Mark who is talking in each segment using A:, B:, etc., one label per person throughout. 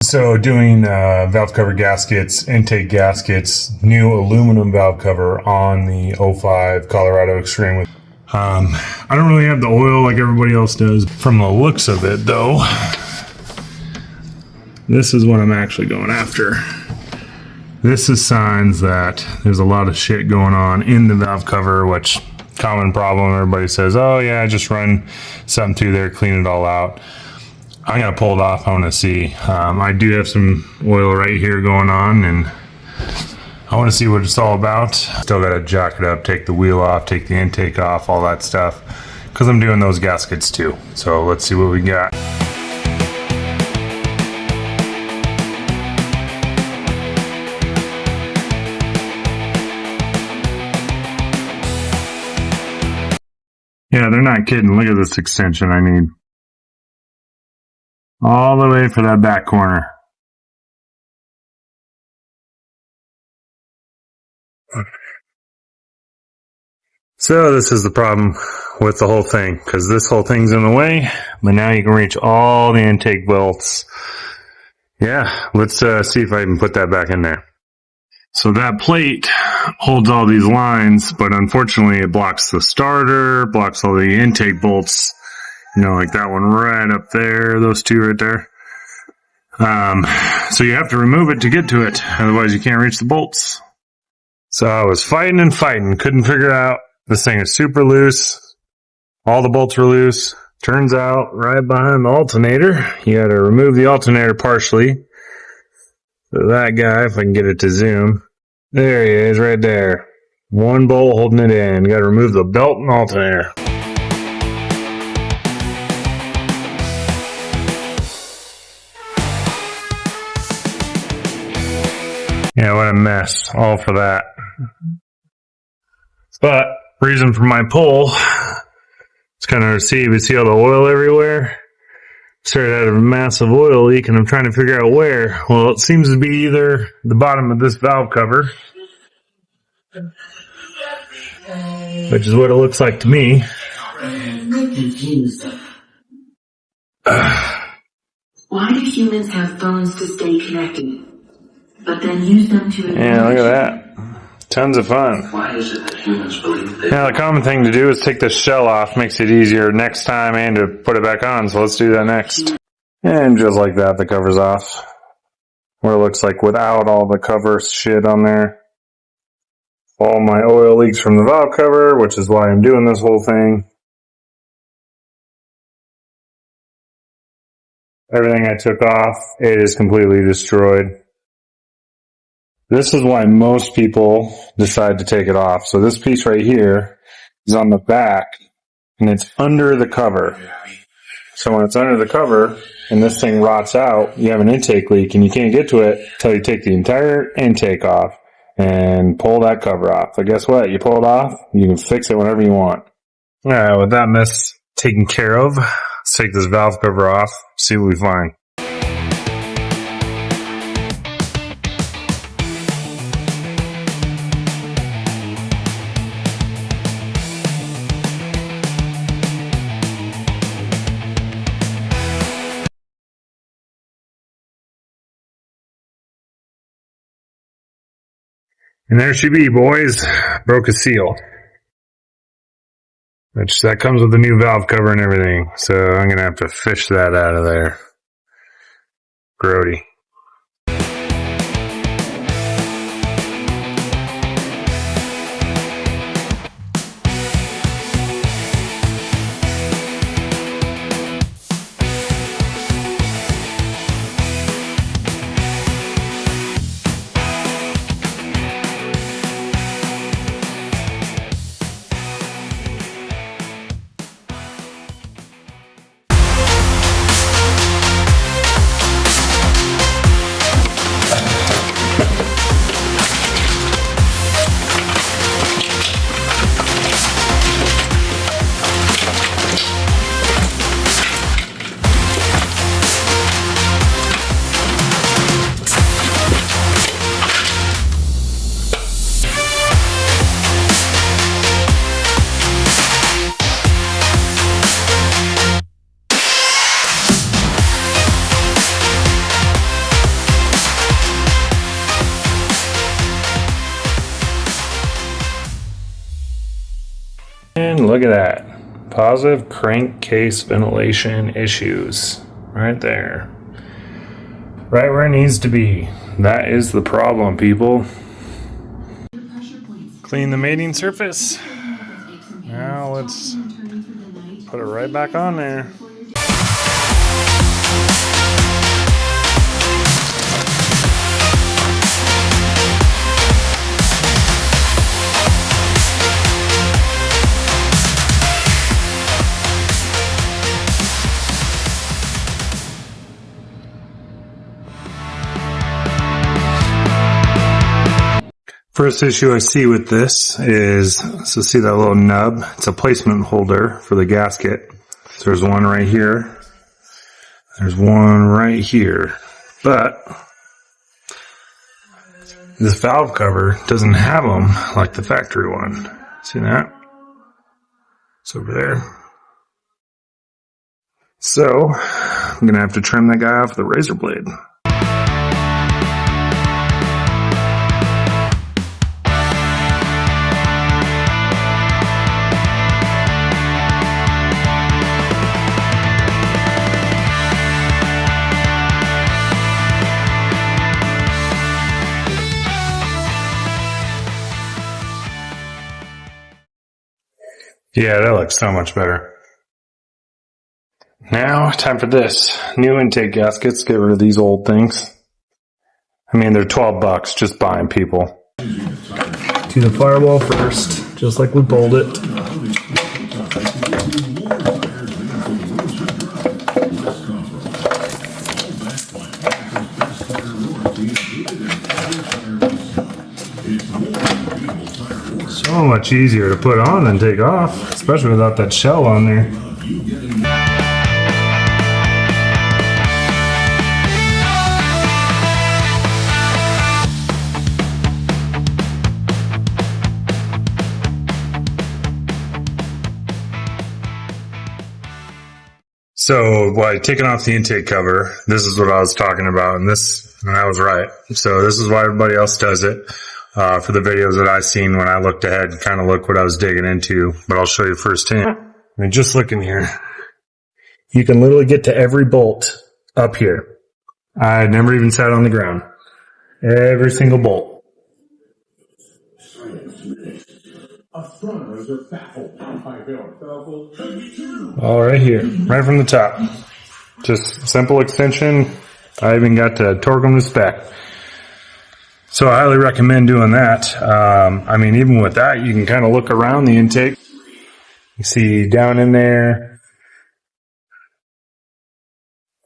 A: So doing valve cover gaskets, intake gaskets, new aluminum valve cover on the 05 Colorado Extreme. I don't really have the oil like everybody else does. From the looks of it though, this is what I'm actually going after. This is signs that there's a lot of shit going on in the valve cover, which common problem. Everybody says, oh yeah, just run something through there, clean it all out. I'm gonna pull it off. I want to see. I do have some oil right here going on, and I want to see what it's all about. Still gotta jack it up, take the wheel off, take the intake off, all that stuff, because I'm doing those gaskets too. So let's see what we got. Yeah, they're not kidding. Look at this extension I need. All the way for that back corner. So this is the problem with the whole thing, because this whole thing's in the way, but now you can reach all the intake bolts. Yeah, let's see if I can put that back in there. So that plate holds all these lines, but unfortunately it blocks the starter, blocks all the intake bolts, you know, like that one right up there, those two right there. So you have to remove it to get to it, otherwise you can't reach the bolts. So I was fighting and fighting, couldn't figure out. This thing is super loose. All the bolts were loose. Turns out, right behind the alternator, you gotta remove the alternator partially. So that guy, if I can get it to zoom, there he is, right there. One bolt holding it in. Gotta remove the belt and alternator. Yeah, what a mess. All for that. But, reason for my pull, it's kind of receive. You see all the oil everywhere? Started out of a massive oil leak, and I'm trying to figure out where. Well, it seems to be either the bottom of this valve cover, which is what it looks like to me.
B: Why do humans have phones to stay connected, but then use them to...
A: Yeah, look at that. Tons of fun.
B: Why is it that humans believe that...
A: Now, the common thing to do is take this shell off. Makes it easier next time and to put it back on. So let's do that next. And just like that, the cover's off. What it looks like without all the cover shit on there. All my oil leaks from the valve cover, which is why I'm doing this whole thing. Everything I took off, it is completely destroyed. This is why most people decide to take it off. So this piece right here is on the back, and it's under the cover. So when it's under the cover and this thing rots out, you have an intake leak and you can't get to it until you take the entire intake off and pull that cover off. So guess what? You pull it off, you can fix it whenever you want. Alright, with that mess taken care of, let's take this valve cover off, see what we find. And there she be, boys. Broke a seal. Which, that comes with the new valve cover and everything. So I'm gonna have to fish that out of there. Grody. look at that. Positive crankcase ventilation issues. Right there. Right where it needs to be. That is the problem, people. Clean the mating surface. Now let's put it right back on there. First issue I see with this is, so see that little nub? It's a placement holder for the gasket. So there's one right here. There's one right here. But this valve cover doesn't have them like the factory one. See that? It's over there. So I'm going to have to trim that guy off with a razor blade. Yeah, that looks so much better. Now, time for this. New intake gaskets. Get rid of these old things. I mean, they're $12. Just buy them, people. To the firewall first, just like we pulled it. So much easier to put on than take off, especially without that shell on there. So by taking off the intake cover, this is what I was talking about, and I was right. So this is why everybody else does it. For the videos that I seen when I looked ahead, kind of look what I was digging into, but I'll show you firsthand. I mean, just look in here. You can literally get to every bolt up here. I never even sat on the ground. Every single bolt. All right here, right from the top. Just simple extension. I even got to torque them to spec. So I highly recommend doing that. I mean, even with that, you can kind of look around the intake. You see down in there,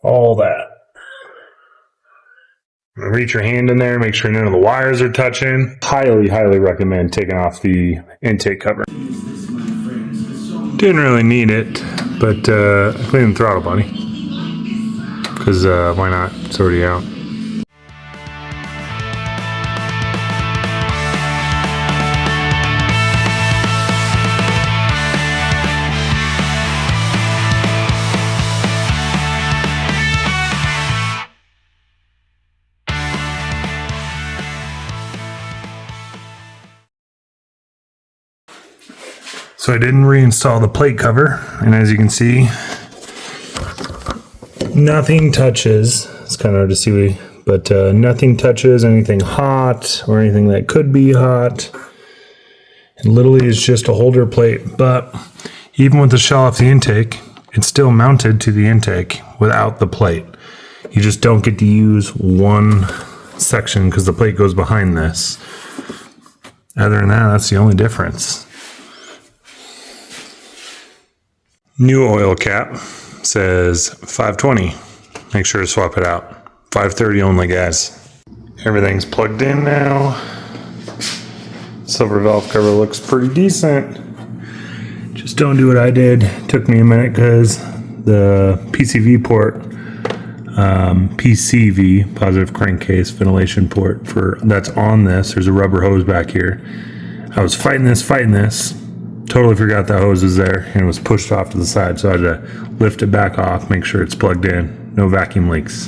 A: all that. Reach your hand in there, make sure none of the wires are touching. Highly, highly recommend taking off the intake cover. Didn't really need it, but I cleaned the throttle body. Because why not? It's already out. So I didn't reinstall the plate cover, and as you can see, nothing touches. It's kind of hard to see, but nothing touches anything hot or anything that could be hot. It literally is just a holder plate, but even with the shell off the intake, it's still mounted to the intake without the plate. You just don't get to use one section because the plate goes behind this. Other than that, that's the only difference. New oil cap says 520. Make sure to swap it out. 530 only, guys. Everything's plugged in now. Silver valve cover looks pretty decent. Just don't do what I did. It took me a minute because the p.c.v port, p.c.v, positive crankcase ventilation port, that's on this. There's a rubber hose back here. I was fighting this. Totally forgot that hose was there and it was pushed off to the side, so I had to lift it back off, make sure it's plugged in, no vacuum leaks.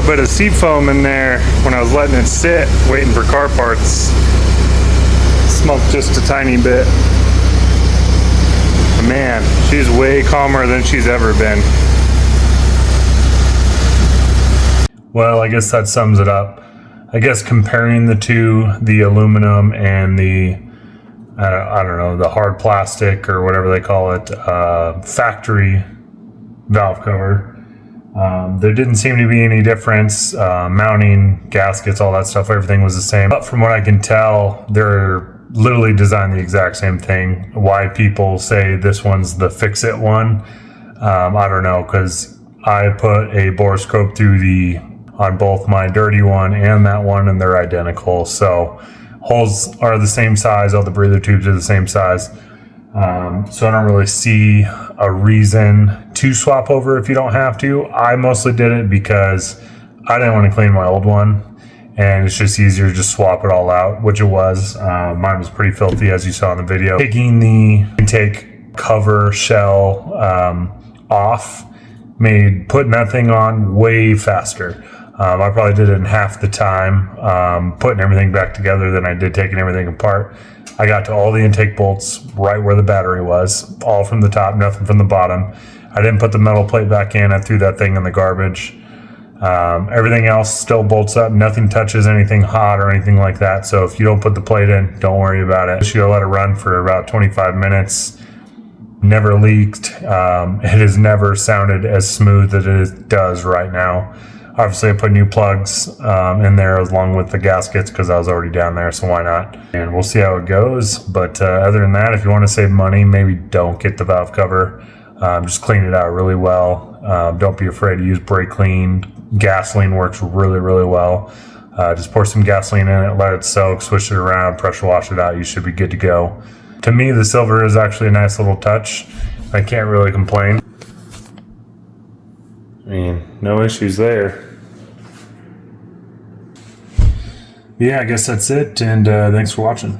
A: little bit of seat foam in there when I was letting it sit, waiting for car parts. Smoked just a tiny bit. But man, she's way calmer than she's ever been. Well, I guess that sums it up. I guess comparing the two, the aluminum and the, I don't know, the hard plastic or whatever they call it, factory valve cover, there didn't seem to be any difference. Mounting, gaskets, all that stuff, everything was the same. But from what I can tell, they're literally designed the exact same thing. Why people say this one's the fix-it one, I don't know, because I put a borescope through on both my dirty one and that one, and they're identical. So holes are the same size, all the breather tubes are the same size. So I don't really see a reason to swap over if you don't have to. I mostly did it because I didn't want to clean my old one, and it's just easier to just swap it all out, which it was. Mine was pretty filthy, as you saw in the video. Taking the intake cover shell off made putting that thing on way faster. I probably did it in half the time, putting everything back together than I did taking everything apart. I got to all the intake bolts right where the battery was, all from the top, nothing from the bottom. I didn't put the metal plate back in. I threw that thing in the garbage. Everything else still bolts up. Nothing touches anything hot or anything like that. So if you don't put the plate in, don't worry about it. Just let it run for about 25 minutes. Never leaked. It has never sounded as smooth as it does right now. Obviously, I put new plugs in there along with the gaskets because I was already down there, so why not? And we'll see how it goes. But other than that, if you want to save money, maybe don't get the valve cover. Just clean it out really well. Don't be afraid to use brake clean. Gasoline works really, really well. Just pour some gasoline in it, let it soak, switch it around, pressure wash it out. You should be good to go. To me, the silver is actually a nice little touch. I can't really complain. I mean, no issues there. Yeah, I guess that's it, and thanks for watching.